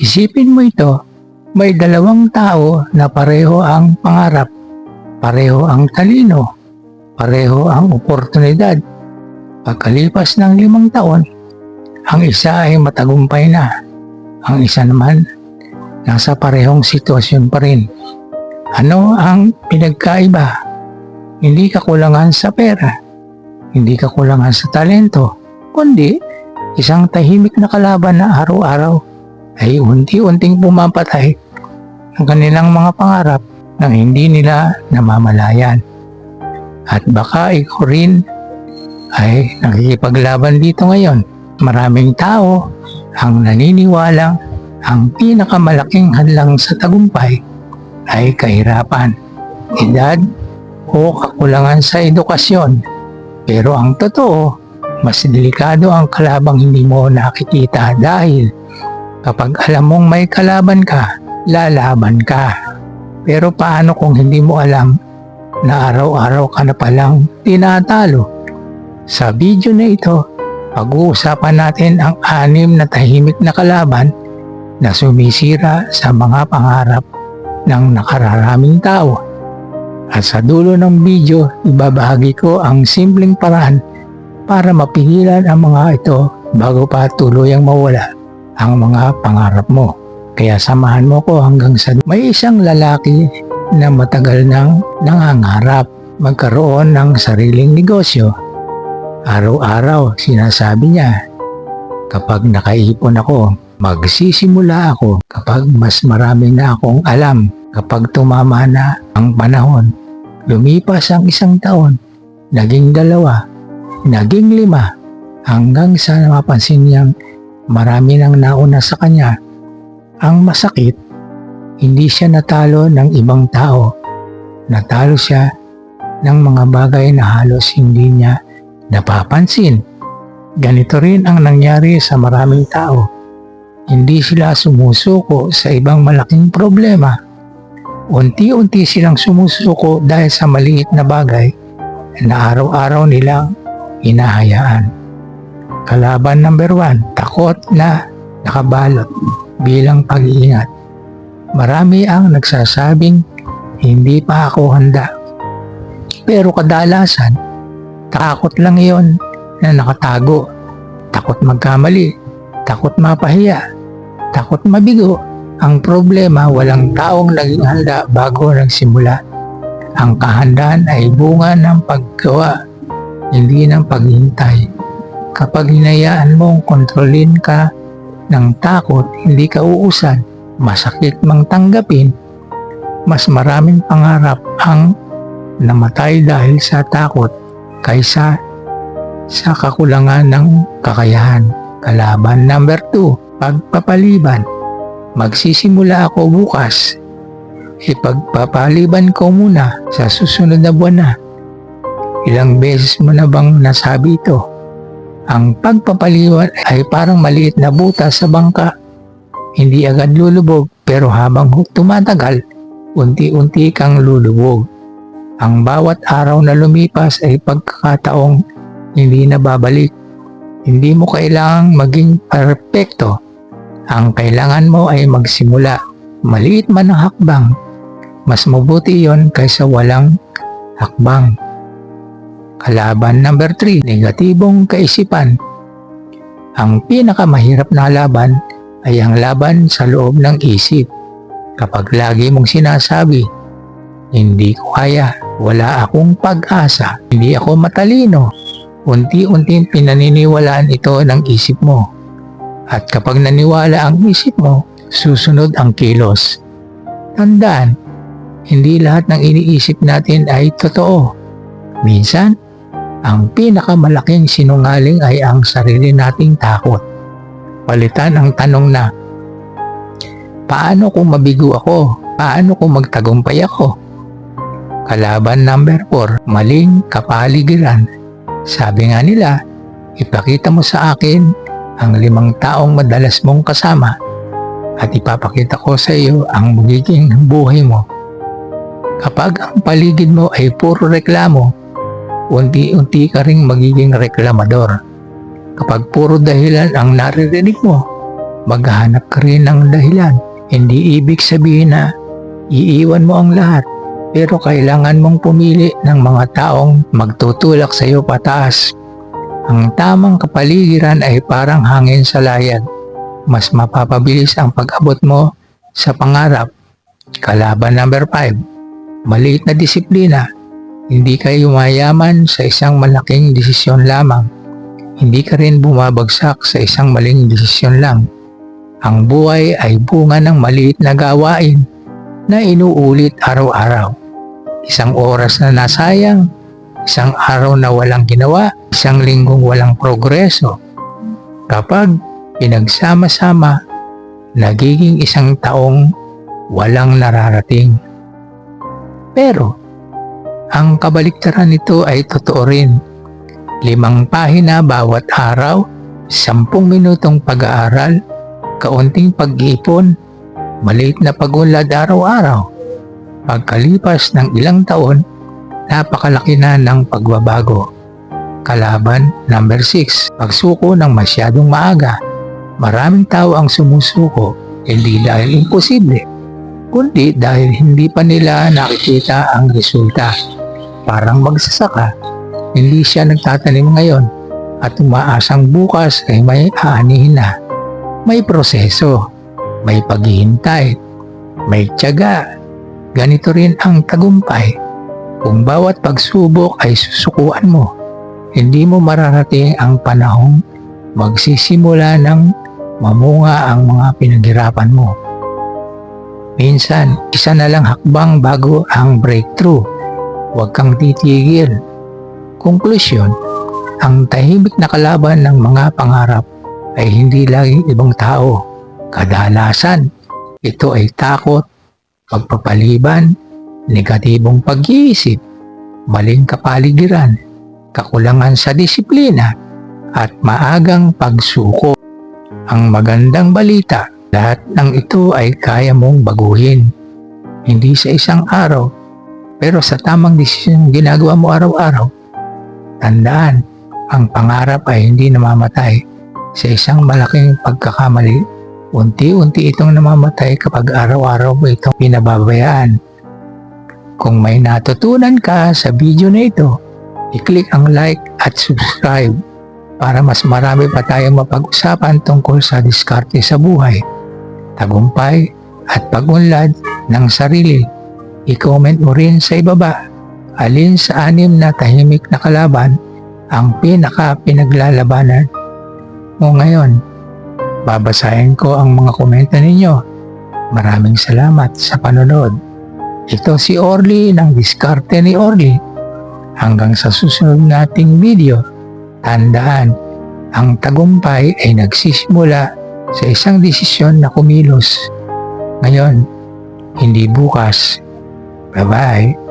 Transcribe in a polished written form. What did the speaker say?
Isipin mo ito, may dalawang tao na pareho ang pangarap, pareho ang talino, pareho ang oportunidad. Pagkalipas ng 5 taon, ang isa ay matagumpay na, ang isa naman nasa parehong sitwasyon pa rin. Ano ang pinagkaiba? Hindi kakulangan sa pera, hindi kakulangan sa talento, kundi isang tahimik na kalaban na araw-araw ay unti-unting pumapatay ang kanilang mga pangarap nang hindi nila namamalayan. At baka ikaw rin ay nakikipaglaban dito ngayon. Maraming tao ang naniniwalang ang pinakamalaking hadlang sa tagumpay ay kahirapan, edad o kakulangan sa edukasyon. Pero ang totoo, mas delikado ang kalabang hindi mo nakikita dahil kapag alam mong may kalaban ka, lalaban ka. Pero paano kung hindi mo alam na araw-araw ka na palang tinatalo? Sa video na ito, pag-uusapan natin ang 6 na tahimik na kalaban na sumisira sa mga pangarap ng nakararaming tao. At sa dulo ng video, ibabahagi ko ang simpleng paraan para mapigilan ang mga ito bago pa tuluyang mawala ang mga pangarap mo. Kaya samahan mo ko hanggang sa may isang lalaki na matagal nang nangangarap magkaroon ng sariling negosyo. Araw-araw sinasabi niya, kapag nakaipon ako, magsisimula ako kapag mas marami na akong alam. Kapag tumama na ang panahon, lumipas ang 1 taon, naging 2, naging 5, hanggang sa mapansin niyang marami nang nauna sa kanya. Ang masakit, hindi siya natalo ng ibang tao. Natalo siya ng mga bagay na halos hindi niya napapansin. Ganito rin ang nangyari sa maraming tao. Hindi sila sumusuko sa ibang malaking problema. Unti-unti silang sumusuko dahil sa maliit na bagay na araw-araw nilang hinahayaan. Kalaban number 1, takot na nakabalot bilang pag-iingat. Marami ang nagsasabing hindi pa ako handa. Pero kadalasan, takot lang iyon na nakatago. Takot magkamali, takot mapahiya, takot mabigo. Ang problema, walang taong naging handa bago nagsimula. Ang kahandaan ay bunga ng paggawa, hindi ng paghintay. Kapag hinayaan mong kontrolin ka ng takot, hindi ka uusan, masakit mang tanggapin, mas maraming pangarap ang namatay dahil sa takot kaysa sa kakulangan ng kakayahan. Kalaban number 2, pagpapaliban. Magsisimula ako bukas. Ipagpapaliban ko muna sa susunod na buwan na. Ilang beses mo na bang nasabi ito? Ang pagpapaliban ay parang maliit na butas sa bangka. Hindi agad lulubog, pero habang tumatagal, unti-unti kang lulubog. Ang bawat araw na lumipas ay pagkakataong hindi na babalik. Hindi mo kailangang maging perpekto. Ang kailangan mo ay magsimula. Maliit man ang hakbang, mas mabuti yon kaysa walang hakbang. Kalaban number 3, negatibong kaisipan. Ang pinakamahirap na laban ay ang laban sa loob ng isip. Kapag lagi mong sinasabi, hindi ko kaya, wala akong pag-asa, hindi ako matalino, unti-unting pinaniniwalaan ito ng isip mo. At kapag naniwala ang isip mo, susunod ang kilos. Tandaan, hindi lahat ng iniisip natin ay totoo. Minsan, ang pinakamalaking sinungaling ay ang sarili nating takot. Palitan ang tanong na, paano kung mabigo ako? Paano kung magtagumpay ako? Kalaban number 4, maling kapaligiran. Sabi nga nila, ipakita mo sa akin ang 5 taong madalas mong kasama at ipapakita ko sa iyo ang magiging buhay mo. Kapag ang paligid mo ay puro reklamo, unti-unti ka ring magiging reklamador. Kapag puro dahilan ang naririnig mo, maghahanap ka rin ng dahilan. Hindi ibig sabihin na iiwan mo ang lahat, pero kailangan mong pumili ng mga taong magtutulak sa iyo pataas. Ang tamang kapaligiran ay parang hangin sa layag. Mas mapapabilis ang pag-abot mo sa pangarap. Kalaban number 5, maliit na disiplina. Hindi ka yumayaman sa isang malaking desisyon lamang. Hindi ka rin bumabagsak sa isang maling desisyon lang. Ang buhay ay bunga ng maliit na gawain na inuulit araw-araw. Isang oras na nasayang, isang araw na walang ginawa, isang linggong walang progreso. Kapag pinagsama-sama, nagiging isang taong walang nararating. Pero, ang kabaliktaran nito ay totoo rin. 5 pahina bawat araw, 10 minutong pag-aaral, kaunting pag-iipon, maliit na pag-unlad araw-araw. Pagkalipas ng ilang taon, napakalaki na ng pagbabago. Kalaban number 6, pagsuko ng masyadong maaga. Maraming tao ang sumusuko, hindi dahil imposible, kundi dahil hindi pa nila nakikita ang resulta. Parang magsasaka, hindi siya nagtatanim ngayon at umaasang bukas ay may aanihin na. May proseso, may paghihintay, may tiyaga. Ganito rin ang tagumpay. Kung bawat pagsubok ay susukuan mo, hindi mo mararating ang panahong magsisimula ng mamunga ang mga pinaghirapan mo. Minsan, isa na lang hakbang bago ang breakthrough. Huwag kang titigil. Konklusyon, ang tahimik na kalaban ng mga pangarap ay hindi laging ibang tao. Kadalasan, ito ay takot, pagpapaliban, negatibong pag-iisip, maling kapaligiran, kakulangan sa disiplina, at maagang pagsuko. Ang magandang balita, lahat ng ito ay kaya mong baguhin. Hindi sa isang araw, pero sa tamang desisyon ginagawa mo araw-araw. Tandaan, ang pangarap ay hindi namamatay sa isang malaking pagkakamali. Unti-unti itong namamatay kapag araw-araw mo itong pinababayaan. Kung may natutunan ka sa video na ito, i-click ang like at subscribe para mas marami pa tayong mapag-usapan tungkol sa diskarte sa buhay, tagumpay at pag-unlad ng sarili. I-comment mo rin sa ibaba alin sa 6 na tahimik na kalaban ang pinaka-pinaglalabanan mo ngayon. Babasahin ko ang mga komento ninyo. Maraming salamat sa panonood. Ito si Orly ng Diskarte ni Orly. Hanggang sa susunod nating video, tandaan, ang tagumpay ay nagsisimula sa isang desisyon na kumilos. Ngayon, hindi bukas. Bye-bye.